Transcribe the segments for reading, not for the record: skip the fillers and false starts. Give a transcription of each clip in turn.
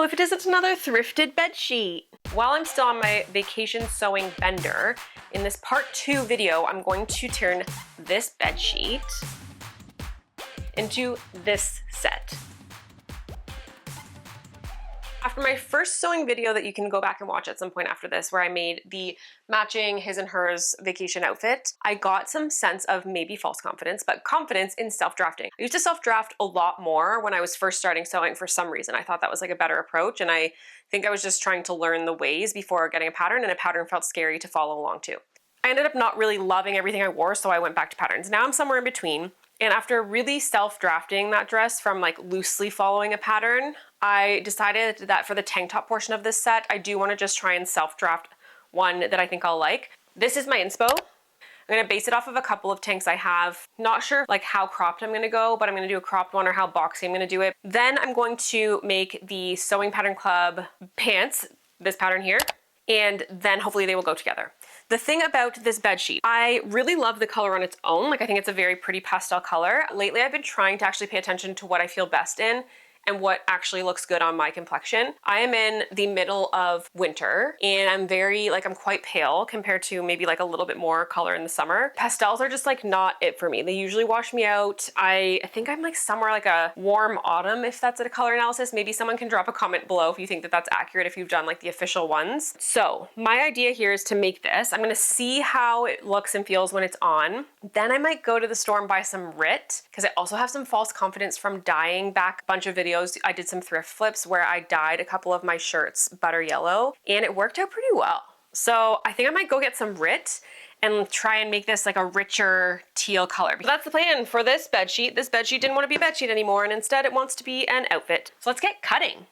if it isn't another thrifted bed sheet. While I'm still on my vacation sewing bender, in this part 2 video, I'm going to turn this bed sheet into this set. After my first sewing video that you can go back and watch at some point after this, where I made the matching his and hers vacation outfit, I got some sense of maybe false confidence, but confidence in self-drafting. I used to self-draft a lot more when I was first starting sewing for some reason. I thought that was like a better approach, and I think I was just trying to learn the ways before getting a pattern, and a pattern felt scary to follow along to. I ended up not really loving everything I wore, so I went back to patterns. Now I'm somewhere in between. And after really self-drafting that dress from like loosely following a pattern, I decided that for the tank top portion of this set, I do want to just try and self-draft one that I think I'll like. This is my inspo. I'm going to base it off of a couple of tanks I have. Not sure like how cropped I'm going to go, but I'm going to do a cropped one or how boxy I'm going to do it. Then I'm going to make the Sewing Pattern Club pants, this pattern here, and then hopefully they will go together. The thing about this bed sheet, I really love the color on its own. Like I think it's a very pretty pastel color. Lately I've been trying to actually pay attention to what I feel best in and what actually looks good on my complexion. I am in the middle of winter and I'm quite pale compared to maybe like a little bit more color in the summer. Pastels are just like not it for me. They usually wash me out. I think I'm like somewhere like a warm autumn if that's a color analysis. Maybe someone can drop a comment below if you think that that's accurate, if you've done like the official ones. So my idea here is to make this. I'm gonna see how it looks and feels when it's on. Then I might go to the store and buy some RIT because I also have some false confidence from dyeing back a bunch of videos. I did some thrift flips where I dyed a couple of my shirts butter yellow and it worked out pretty well. So I think I might go get some RIT and try and make this like a richer teal color. But that's the plan for this bed sheet. This bed sheet didn't want to be a bed sheet anymore and instead it wants to be an outfit. So let's get cutting.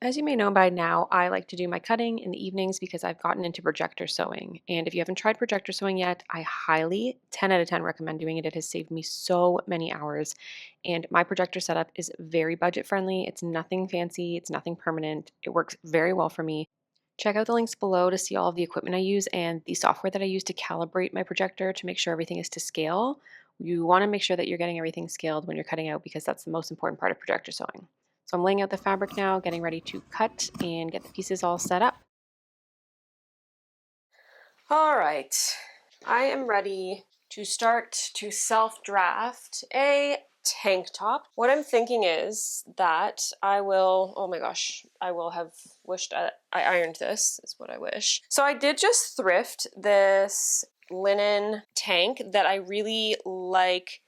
As you may know by now, I like to do my cutting in the evenings because I've gotten into projector sewing. And if you haven't tried projector sewing yet, I highly 10 out of 10 recommend doing it. It has saved me so many hours. And my projector setup is very budget friendly. It's nothing fancy. It's nothing permanent. It works very well for me. Check out the links below to see all of the equipment I use and the software that I use to calibrate my projector to make sure everything is to scale. You want to make sure that you're getting everything scaled when you're cutting out because that's the most important part of projector sewing. So I'm laying out the fabric now, getting ready to cut and get the pieces all set up. All right, I am ready to start to self-draft a tank top. What I'm thinking is that I will, oh my gosh, I will have wished I ironed this, is what I wish. So I did just thrift this linen tank that I really like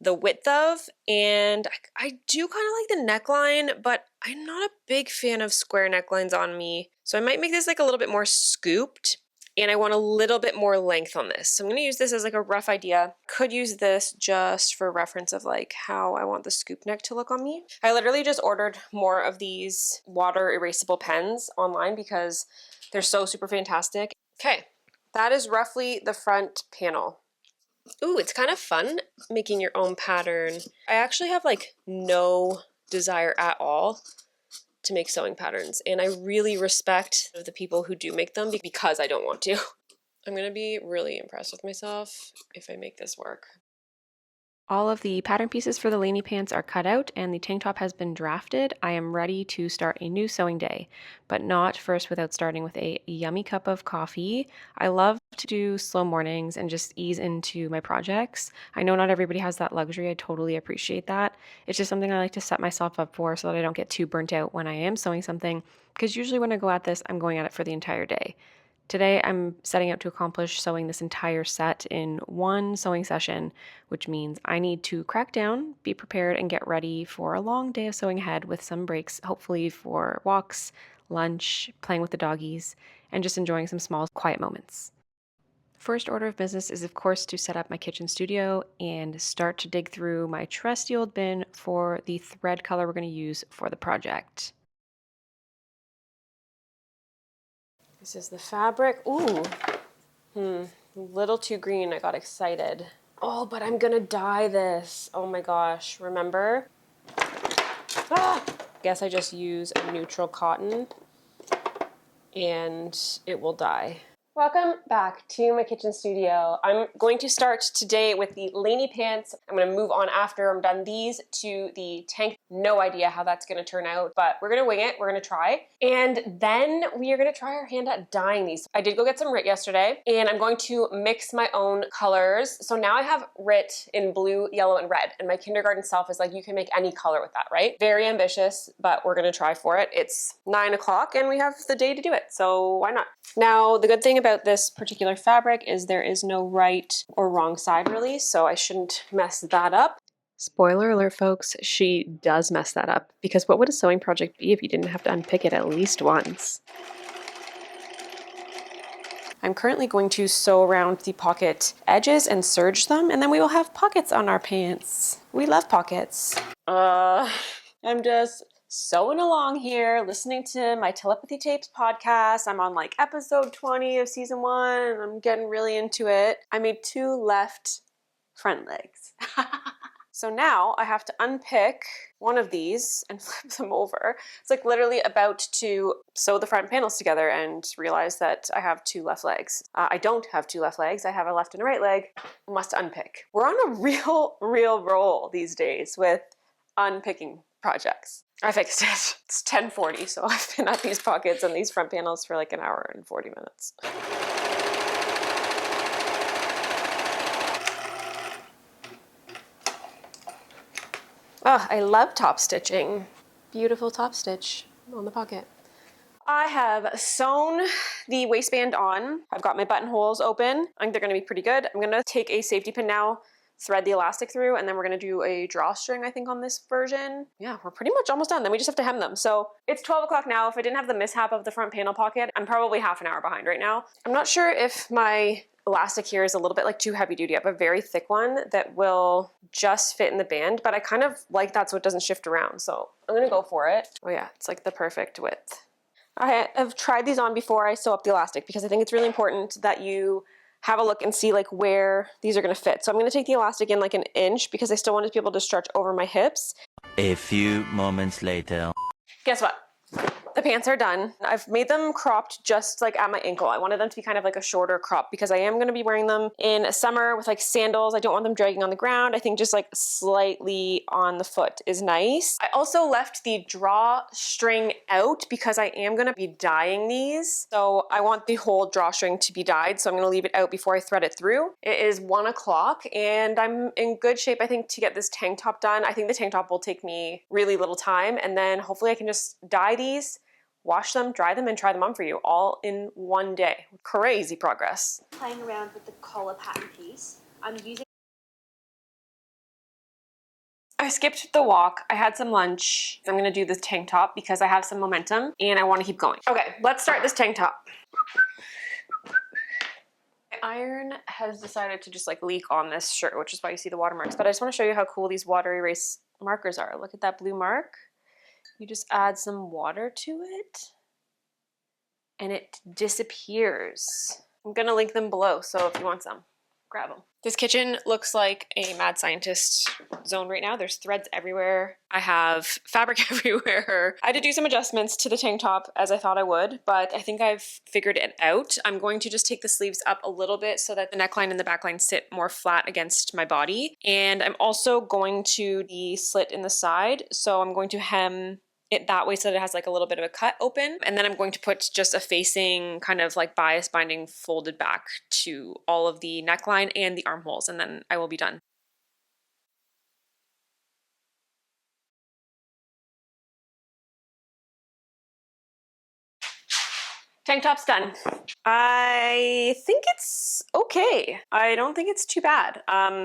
the width of, and I do kind of like the neckline, but I'm not a big fan of square necklines on me. So I might make this like a little bit more scooped, and I want a little bit more length on this. So I'm gonna use this as like a rough idea. Could use this just for reference of like how I want the scoop neck to look on me. I literally just ordered more of these water erasable pens online because they're so super fantastic. Okay, that is roughly the front panel. Ooh, it's kind of fun making your own pattern. I actually have like no desire at all to make sewing patterns, and I really respect the people who do make them because I don't want to. I'm gonna be really impressed with myself if I make this work. All of the pattern pieces for the Lani Pants are cut out and the tank top has been drafted. I am ready to start a new sewing day, but not first without starting with a yummy cup of coffee. I love to do slow mornings and just ease into my projects. I know not everybody has that luxury. I totally appreciate that. It's just something I like to set myself up for so that I don't get too burnt out when I am sewing something, because usually when I go at this, I'm going at it for the entire day. Today, I'm setting out to accomplish sewing this entire set in one sewing session, which means I need to crack down, be prepared, and get ready for a long day of sewing ahead with some breaks, hopefully for walks, lunch, playing with the doggies, and just enjoying some small, quiet moments. First order of business is, of course, to set up my kitchen studio and start to dig through my trusty old bin for the thread color we're going to use for the project. This is the fabric. Ooh, a little too green. I got excited. Oh, but I'm gonna dye this. Oh my gosh, remember? Guess I just use a neutral cotton and it will dye. Welcome back to my kitchen studio. I'm going to start today with the Lani Pants. I'm going to move on after I'm done these to the tank. No idea how that's going to turn out, but we're going to wing it. We're going to try. And then we are going to try our hand at dyeing these. I did go get some RIT yesterday, and I'm going to mix my own colors. So now I have RIT in blue, yellow, and red. And my kindergarten self is like, you can make any color with that, right? Very ambitious, but we're going to try for it. It's 9 o'clock and we have the day to do it. So why not? Now, the good thing about this particular fabric is there is no right or wrong side really, so I shouldn't mess that up. Spoiler alert, folks, she does mess that up, because what would a sewing project be if you didn't have to unpick it at least once? I'm currently going to sew around the pocket edges and serge them, and then we will have pockets on our pants. We love pockets. I'm just sewing along here, listening to my Telepathy Tapes podcast. I'm on like episode 20 of season 1, and I'm getting really into it. I made 2 left front legs. So now I have to unpick one of these and flip them over. It's like literally about to sew the front panels together and realize that I have 2 left legs. I don't have 2 left legs. I have a left and a right leg. Must unpick. We're on a real roll these days with unpicking projects. I fixed it. It's 10:40, so I've been at these pockets and these front panels for like an hour and 40 minutes. Oh, I love top stitching. Beautiful top stitch on the pocket. I have sewn the waistband on. I've got my buttonholes open. I think they're gonna be pretty good. I'm gonna take a safety pin now, thread the elastic through, and then we're gonna do a drawstring, I think, on this version. Yeah, we're pretty much almost done. Then we just have to hem them. So it's 12 o'clock now. If I didn't have the mishap of the front panel pocket, I'm probably half an hour behind right now. I'm not sure if my elastic here is a little bit like too heavy duty. I have a very thick one that will just fit in the band, but I kind of like that so it doesn't shift around. So I'm gonna go for it. Oh yeah, it's like the perfect width. I have tried these on before I sew up the elastic because I think it's really important that you have a look and see like where these are gonna fit. So I'm gonna take the elastic in like an inch because I still want it to be able to stretch over my hips. A few moments later. Guess what? The pants are done. I've made them cropped just like at my ankle. I wanted them to be kind of like a shorter crop because I am going to be wearing them in summer with like sandals. I don't want them dragging on the ground. I think just like slightly on the foot is nice. I also left the drawstring out because I am going to be dyeing these. So I want the whole drawstring to be dyed. So I'm going to leave it out before I thread it through. It is 1 o'clock and I'm in good shape, I think, to get this tank top done. I think the tank top will take me really little time, and then hopefully I can just dye these, wash them, dry them, and try them on for you all in one day. Crazy progress. Playing around with the collar pattern piece. I'm using... I skipped the walk. I had some lunch. I'm gonna do this tank top because I have some momentum and I wanna keep going. Okay, let's start this tank top. My iron has decided to just like leak on this shirt, which is why you see the watermarks, but I just wanna show you how cool these water erase markers are. Look at that blue mark. You just add some water to it and it disappears. I'm gonna link them below, so if you want some, grab them. This kitchen looks like a mad scientist zone right now. There's threads everywhere. I have fabric everywhere. I had to do some adjustments to the tank top as I thought I would, but I think I've figured it out. I'm going to just take the sleeves up a little bit so that the neckline and the backline sit more flat against my body. And I'm also going to the slit in the side, so I'm going to hem it that way so that it has like a little bit of a cut open. And then I'm going to put just a facing kind of like bias binding folded back to all of the neckline and the armholes, and then I will be done. Tank top's done. I think it's okay. I don't think it's too bad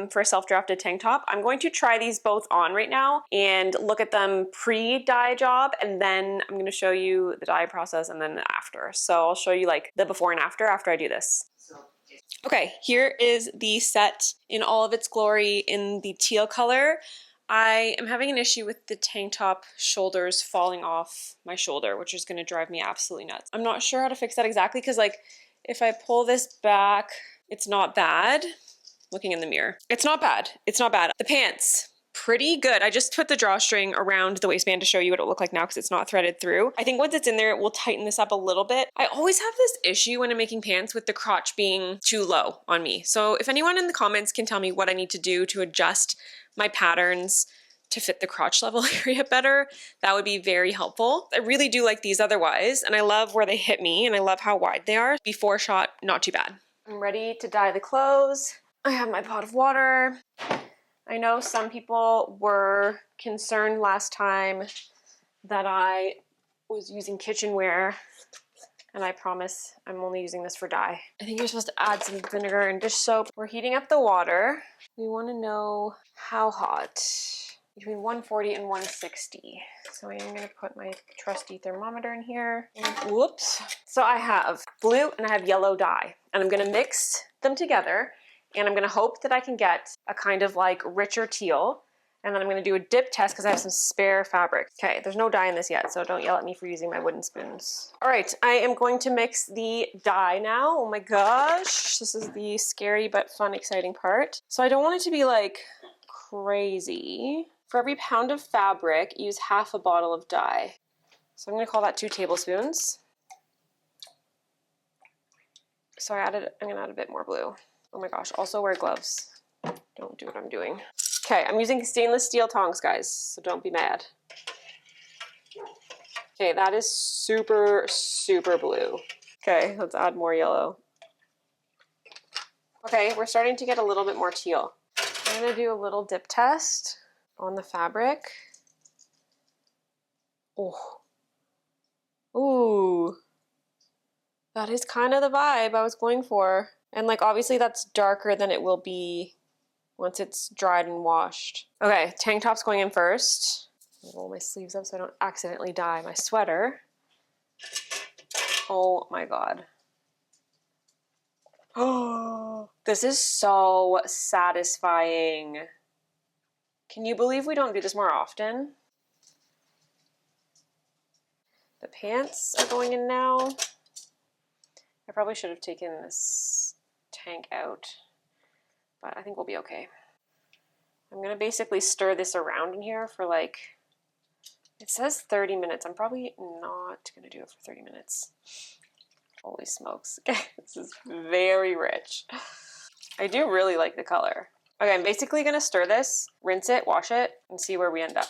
for a self-drafted tank top. I'm going to try these both on right now and look at them pre-dye job, and then I'm going to show you the dye process and then after. So I'll show you like the before and after I do this. Okay, here is the set in all of its glory in the teal color. I am having an issue with the tank top shoulders falling off my shoulder, which is going to drive me absolutely nuts. I'm not sure how to fix that exactly because like if I pull this back, it's not bad. Looking in the mirror. It's not bad. It's not bad. The pants. pretty good. I just put the drawstring around the waistband to show you what it will look like now because it's not threaded through. I think once it's in there, it will tighten this up a little bit. I always have this issue when I'm making pants with the crotch being too low on me. So if anyone in the comments can tell me what I need to do to adjust my patterns to fit the crotch level area better, that would be very helpful. I really do like these otherwise, and I love where they hit me, and I love how wide they are. Before shot, not too bad. I'm ready to dye the clothes. I have my pot of water. I know some people were concerned last time that I was using kitchenware, and I promise I'm only using this for dye. I think you're supposed to add some vinegar and dish soap. We're heating up the water. We want to know how hot. Between 140 and 160. So I am going to put my trusty thermometer in here. Whoops. So I have blue and I have yellow dye, and I'm going to mix them together, and I'm going to hope that I can get a kind of like richer teal, and then I'm going to do a dip test because I have some spare fabric. Okay, there's no dye in this yet, so don't yell at me for using my wooden spoons. All right, I am going to mix the dye now. Oh my gosh, this is the scary but fun, exciting part. So I don't want it to be like crazy. For every pound of fabric, use half a bottle of dye. So I'm going to call that 2 tablespoons. So I'm going to add a bit more blue. Oh my gosh, also wear gloves. Don't do what I'm doing. Okay, I'm using stainless steel tongs, guys, so don't be mad. Okay, that is super, super blue. Okay, let's add more yellow. Okay, we're starting to get a little bit more teal. I'm going to do a little dip test on the fabric. Oh. Ooh. That is kind of the vibe I was going for. And like obviously that's darker than it will be once it's dried and washed. Okay, tank top's going in first. I'll roll my sleeves up so I don't accidentally dye my sweater. Oh my god. Oh, this is so satisfying. Can you believe we don't do this more often? The pants are going in now. I probably should have taken this tank out, but I think we'll be okay. I'm gonna basically stir this around in here for like, it says 30 minutes. I'm probably not gonna do it for 30 minutes. Holy smokes. This is very rich. I do really like the color. Okay, I'm basically gonna stir this, rinse it, wash it, and see where we end up.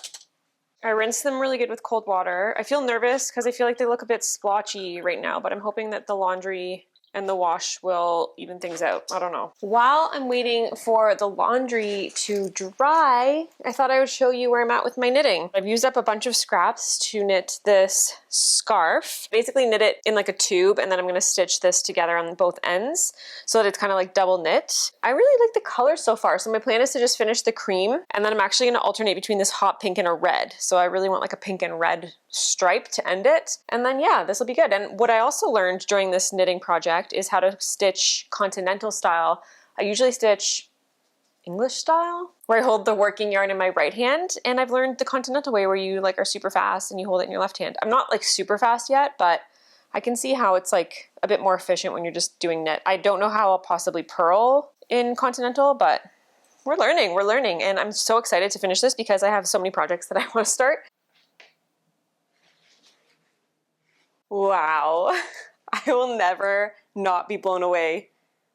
I rinsed them really good with cold water. I feel nervous because I feel like they look a bit splotchy right now, but I'm hoping that the laundry and the wash will even things out. I don't know. While I'm waiting for the laundry to dry, I thought I would show you where I'm at with my knitting. I've used up a bunch of scraps to knit this scarf. Basically knit it in like a tube, and then I'm gonna stitch this together on both ends so that it's kind of like double knit. I really like the color so far, so my plan is to just finish the cream, and then I'm actually gonna alternate between this hot pink and a red. So I really want like a pink and red stripe to end it. And then yeah, this will be good. And what I also learned during this knitting project is how to stitch continental style. I usually stitch English style, where I hold the working yarn in my right hand, and I've learned the continental way where you like are super fast and you hold it in your left hand. I'm not like super fast yet, but I can see how it's like a bit more efficient when you're just doing knit. I don't know how I'll possibly purl in continental, but we're learning, and I'm so excited to finish this because I have so many projects that I want to start. Wow, I will never not be blown away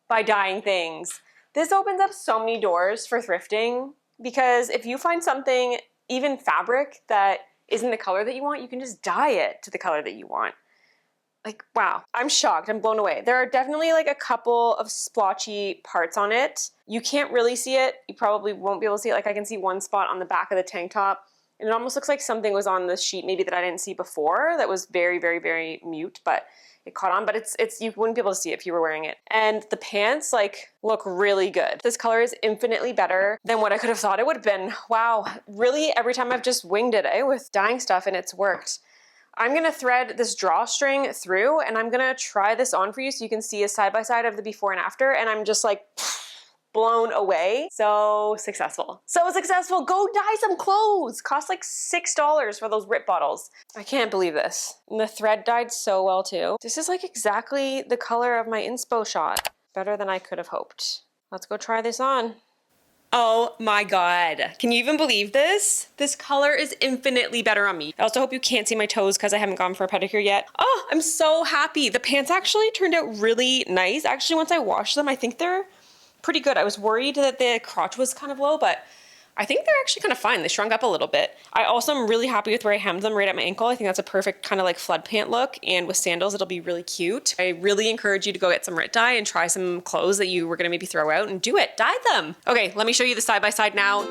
by dyeing things. This opens up so many doors for thrifting, because if you find something, even fabric, that isn't the color that you want, you can just dye it to the color that you want. Like, wow, I'm shocked, I'm blown away. There are definitely like a couple of splotchy parts on it. You can't really see it. You probably won't be able to see it. Like I can see one spot on the back of the tank top, and it almost looks like something was on the sheet maybe that I didn't see before that was very, very, very mute, but it caught on. But it's you wouldn't be able to see it if you were wearing it. And the pants like look really good. This color is infinitely better than what I could have thought it would have been. Wow, really every time I've just winged it with dyeing stuff, and it's worked. I'm gonna thread this drawstring through, and I'm gonna try this on for you so you can see a side by side of the before and after, and I'm just like blown away. So successful. So successful. Go dye some clothes. Cost like $6 for those Rip bottles. I can't believe this. And the thread dyed so well too. This is like exactly the color of my inspo shot. Better than I could have hoped. Let's go try this on. Oh my God. Can you even believe this? This color is infinitely better on me. I also hope you can't see my toes because I haven't gone for a pedicure yet. Oh, I'm so happy. The pants actually turned out really nice. Actually, once I washed them, I think they're pretty good. I was worried that the crotch was kind of low, but I think they're actually kind of fine. They shrunk up a little bit. I also am really happy with where I hemmed them right at my ankle. I think that's a perfect kind of like flood pant look, and with sandals, it'll be really cute. I really encourage you to go get some Rit dye and try some clothes that you were gonna maybe throw out and do it, dye them. Okay, let me show you the side by side now.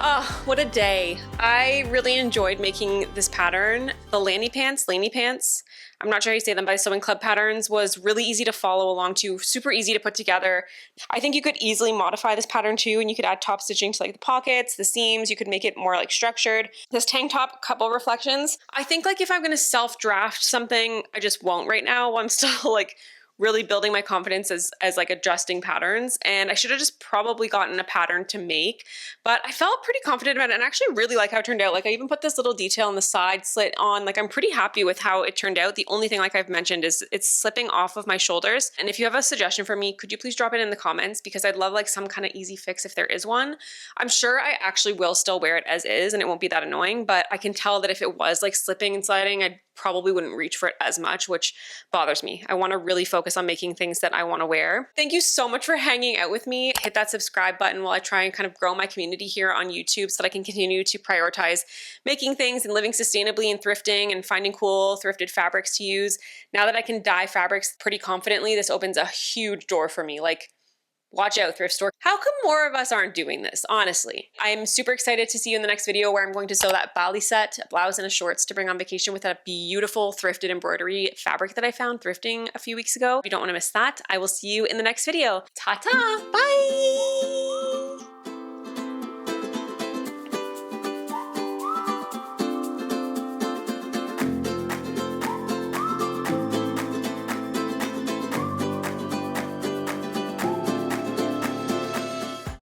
Oh, what a day. I really enjoyed making this pattern. The Lani Pants, I'm not sure how you say them, by Sewing Club Patterns, was really easy to follow along to, super easy to put together. I think you could easily modify this pattern too, and you could add top stitching to like the pockets, the seams, you could make it more like structured. This tank top, couple reflections. I think like if I'm gonna self-draft something, I just won't right now. I'm still like really building my confidence as like adjusting patterns, and I should have just probably gotten a pattern to make, but I felt pretty confident about it and actually really like how it turned out. Like I even put this little detail on the side slit on. Like I'm pretty happy with how it turned out. The only thing, like I've mentioned, is it's slipping off of my shoulders, and if you have a suggestion for me, could you please drop it in the comments, because I'd love like some kind of easy fix if there is one. I'm sure I actually will still wear it as is and it won't be that annoying, but I can tell that if it was like slipping and sliding, I probably wouldn't reach for it as much, which bothers me. I want to really focus on making things that I want to wear. Thank you so much for hanging out with me. Hit that subscribe button while I try and kind of grow my community here on YouTube so that I can continue to prioritize making things and living sustainably and thrifting and finding cool thrifted fabrics to use. Now that I can dye fabrics pretty confidently, this opens a huge door for me. Like, watch out, thrift store. How come more of us aren't doing this, honestly? I'm super excited to see you in the next video where I'm going to sew that bally set, a blouse and a shorts to bring on vacation with that beautiful thrifted embroidery fabric that I found thrifting a few weeks ago. If you don't want to miss that, I will see you in the next video. Ta-ta, bye!